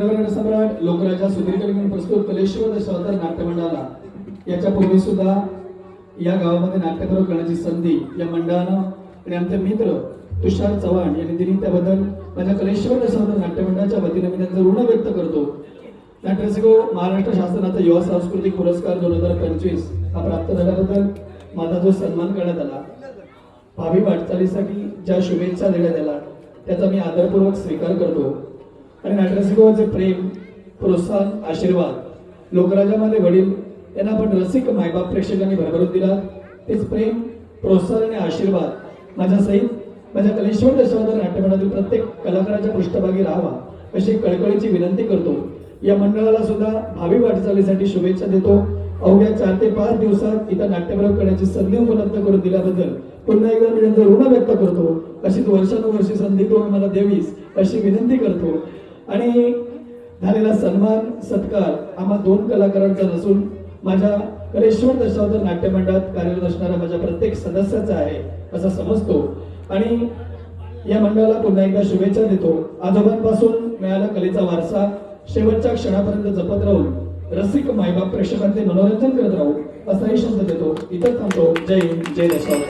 नटवर सम्राट लोकराजा सुधीर कलिंगण प्रस्तुत कलेश्वर दशावतार नाट्य मंडळाला याच्या पूर्वी सुद्धा या गावामध्ये नाट्यप्रयोग करण्याची संधी या मंडळानं आणि आमचे मित्र तुषार चव्हाण यांनी दिली, त्याबद्दल माझ्या कलेश्वर दशावतार नाट्य मंडळाच्या वतीने मी त्यांचं ऋण व्यक्त करतो. नाट्यरसिको महाराष्ट्र शासनाचा युवा सांस्कृतिक पुरस्कार 2025 हा प्राप्त झाल्याबद्दल माझा जो सन्मान करण्यात आला, भावी वाटचालीसाठी ज्या शुभेच्छा देण्यात आल्या त्याचा मी आदरपूर्वक स्वीकार करतो. आणि नाट्यरसिकोचे प्रेम, प्रोत्साहन, आशीर्वाद लोकराजामध्ये वडील यांना पण रसिक मायबाप प्रेक्षकांनी भरभरून दिला. तेच प्रेम, प्रोत्साहन आणि आशीर्वाद माझ्या सहित माझ्या कलेश्वर दशावतार नाट्यमंडळातील प्रत्येक कलाकाराच्या पृष्ठभागी राहावा अशी कळकळीची विनंती करतो. या मंडळाला सुद्धा भावी वाटचालीसाठी शुभेच्छा देतो. अवघ्या 4 ते 5 दिवसात इथं नाट्यप्रयोग करण्याची संधी उपलब्ध करून दिल्याबद्दल पुन्हा एकदा मी त्यांचं ऋण व्यक्त करतो. अशीच वर्षानुवर्षी संधी तू मला देवीस अशी विनंती करतो. आणि झालेला सन्मान सत्कार आम्हा 2 कलाकारांचा नसून माझ्या कलेश्वर दशावतार नाट्य मंडळात कार्यरत असणाऱ्या माझ्या प्रत्येक सदस्याचा आहे असं समजतो. आणि या मंडळाला पुन्हा एकदा शुभेच्छा देतो. आजोबांपासून मिळाला कलेचा वारसा शेवटच्या क्षणापर्यंत जपत राहून रसिक मायबाप प्रेक्षकांचे मनोरंजन करत राहू असाही शब्द देतो. इथं थांबतो. जय हिंद, जय दशावतार.